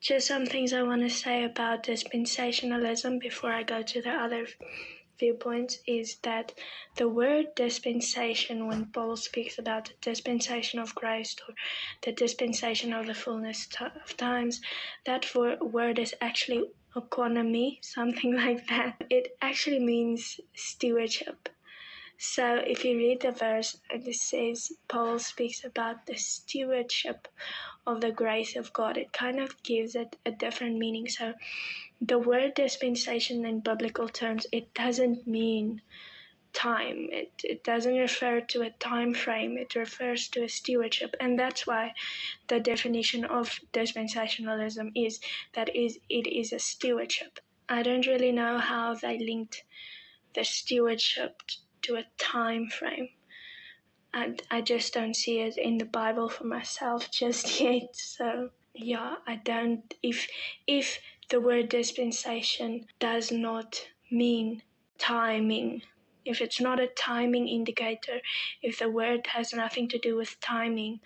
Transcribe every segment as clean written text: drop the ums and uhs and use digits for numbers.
Just some things I want to say about dispensationalism before I go to the other viewpoints is that the word dispensation, when Paul speaks about the dispensation of grace or the dispensation of the fullness of times, that word is actually economy, something like that. It actually means stewardship. So if you read the verse, it says Paul speaks about the stewardship of the grace of God. It kind of gives it a different meaning. So the word dispensation in biblical terms, it doesn't mean time. It doesn't refer to a time frame. It refers to a stewardship. And that's why the definition of dispensationalism is that it is a stewardship. I don't really know how they linked the stewardship to a time frame. I just don't see it in the Bible for myself just yet. So yeah, I don't. If the word dispensation does not mean timing, if it's not a timing indicator, if the word has nothing to do with timing,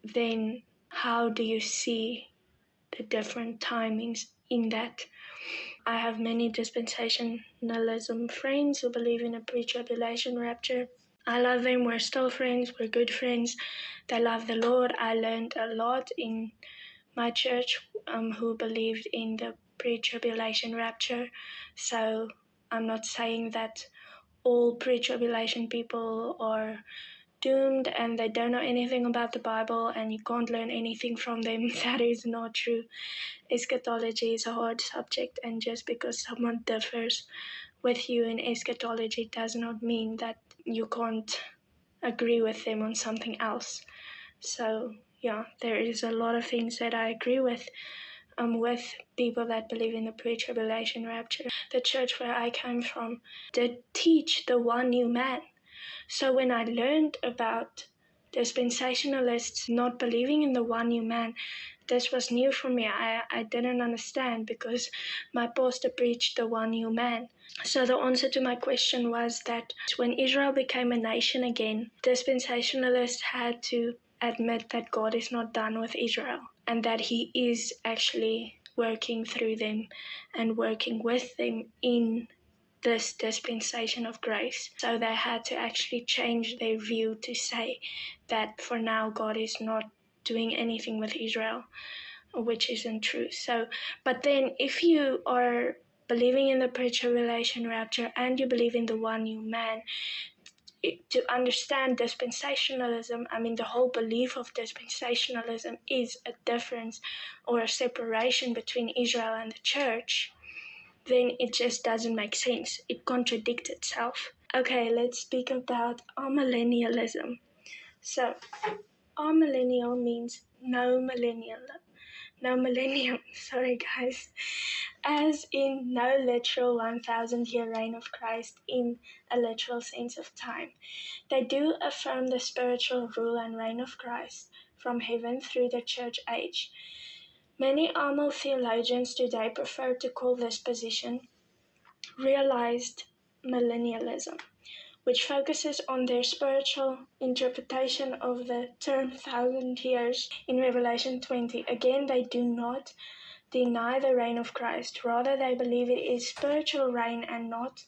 then how do you see the different timings in that? I have many dispensationalism friends who believe in a pre-tribulation rapture. I love them. We're still friends. We're good friends. They love the Lord. I learned a lot in my church who believed in the pre-tribulation rapture. So I'm not saying that all pre-tribulation people are doomed and they don't know anything about the Bible and you can't learn anything from them. That is not true. Eschatology is a hard subject, and just because someone differs with you in eschatology does not mean that you can't agree with them on something else. So yeah, there is a lot of things that I agree with people that believe in the pre-tribulation rapture. The church where I came from did teach the one new man. So when I learned about dispensationalists not believing in the one new man, this was new for me. I didn't understand because my pastor preached the one new man. So the answer to my question was that when Israel became a nation again, dispensationalists had to admit that God is not done with Israel and that he is actually working through them and working with them in this dispensation of grace. So they had to actually change their view to say that for now God is not doing anything with Israel, which isn't true. So, but then if you are believing in the pre-tribulation rapture and you believe in the one new man, to understand dispensationalism, the whole belief of dispensationalism is a difference or a separation between Israel and the church, then it just doesn't make sense. It contradicts itself. Okay, let's speak about amillennialism. So, amillennial means no millennium, sorry guys, as in no literal 1,000-year reign of Christ in a literal sense of time. They do affirm the spiritual rule and reign of Christ from heaven through the church age. Many Amil theologians today prefer to call this position realized millennialism, which focuses on their spiritual interpretation of the term 1,000 years in Revelation 20. Again, they do not deny the reign of Christ. Rather, they believe it is spiritual reign and not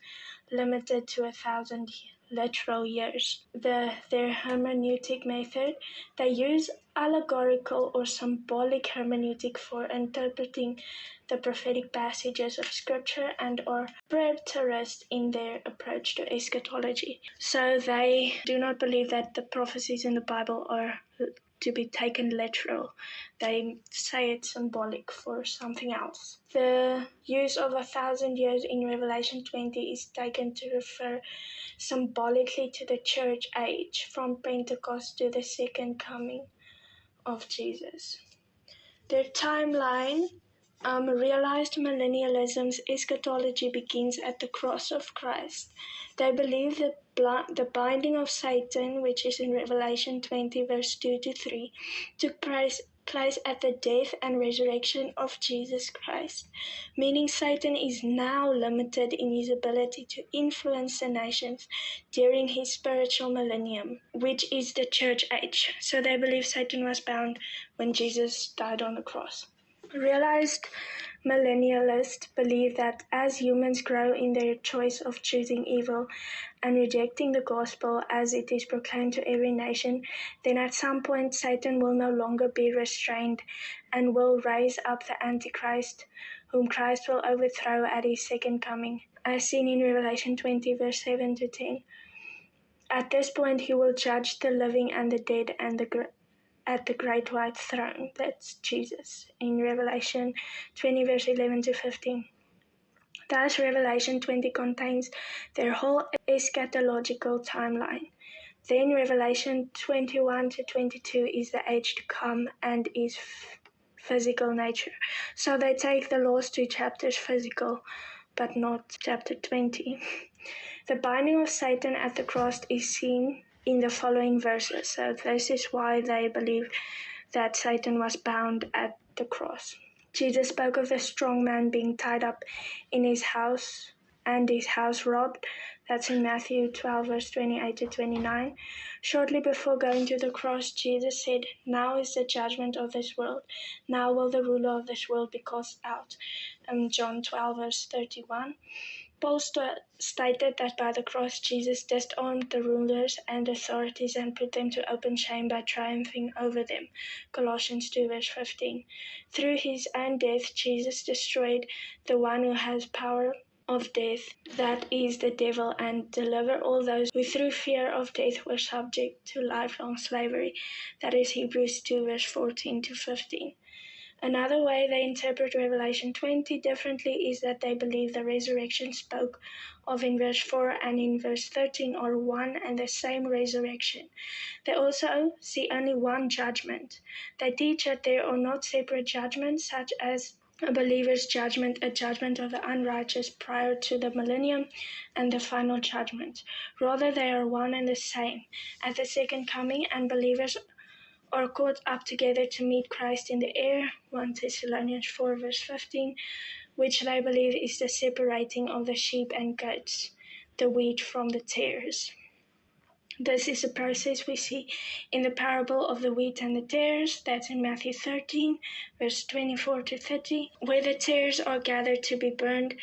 limited to 1,000 literal years. Their hermeneutic method, they use allegorical or symbolic hermeneutic for interpreting the prophetic passages of Scripture and are preterist in their approach to eschatology. So they do not believe that the prophecies in the Bible are to be taken literal. They say it's symbolic for something else. The use of 1,000 years in Revelation 20 is taken to refer symbolically to the church age, from Pentecost to the second coming of Jesus. Their timeline, realized millennialism's eschatology begins at the cross of Christ. They believe that the binding of Satan, which is in Revelation 20, verse 2-3, took place at the death and resurrection of Jesus Christ, meaning Satan is now limited in his ability to influence the nations during his spiritual millennium, which is the church age. So they believe Satan was bound when Jesus died on the cross. Realized millennialists believe that as humans grow in their choice of choosing evil and rejecting the gospel as it is proclaimed to every nation, then at some point Satan will no longer be restrained and will raise up the Antichrist, whom Christ will overthrow at his second coming, as seen in Revelation 20, verse 7 to 10. At this point he will judge the living and the dead at the great white throne. That's Jesus in Revelation 20, verse 11 to 15. Thus, Revelation 20 contains their whole eschatological timeline. Then Revelation 21 to 22 is the age to come and is physical nature. So they take the last two chapters physical, but not chapter 20. The binding of Satan at the cross is seen in the following verses. So this is why they believe that Satan was bound at the cross. Jesus spoke of the strong man being tied up in his house and his house robbed. That's in Matthew 12, verse 28 to 29. Shortly before going to the cross, Jesus said, "Now is the judgment of this world. Now will the ruler of this world be cast out." John 12, verse 31. Paul stated that by the cross Jesus disarmed the rulers and authorities and put them to open shame by triumphing over them. Colossians 2 verse 15. Through his own death, Jesus destroyed the one who has power of death, that is the devil, and deliver all those who through fear of death were subject to lifelong slavery. That is Hebrews 2 verse 14 to 15. Another way they interpret Revelation 20 differently is that they believe the resurrection spoke of in verse 4 and in verse 13 are one and the same resurrection. They also see only one judgment. They teach that there are not separate judgments, such as a believer's judgment, a judgment of the unrighteous prior to the millennium, and the final judgment. Rather, they are one and the same. At the second coming, and believers are caught up together to meet Christ in the air, 1 Thessalonians 4 verse 15, which they believe is the separating of the sheep and goats, the wheat from the tares. This is a process we see in the parable of the wheat and the tares, that's in Matthew 13 verse 24 to 30, where the tares are gathered to be burned,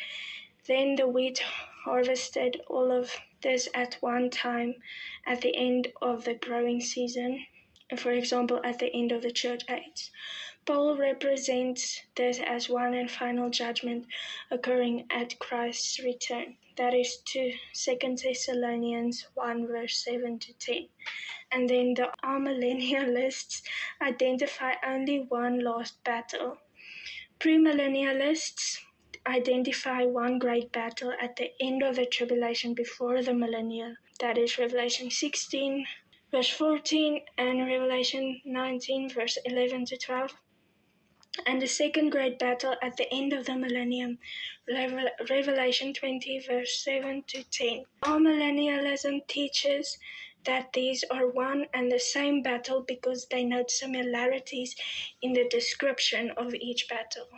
then the wheat harvested, all of this at one time at the end of the growing season. For example, at the end of the church age. Paul represents this as one and final judgment occurring at Christ's return. That is 2 Thessalonians 1 verse 7 to 10. And then the Amillennialists identify only one last battle. Premillennialists identify one great battle at the end of the tribulation before the millennium. That is Revelation 16 verse 14 and Revelation 19 verse 11 to 12. And the second great battle at the end of the millennium, Revelation 20 verse 7 to 10. Amillennialism teaches that these are one and the same battle because they note similarities in the description of each battle.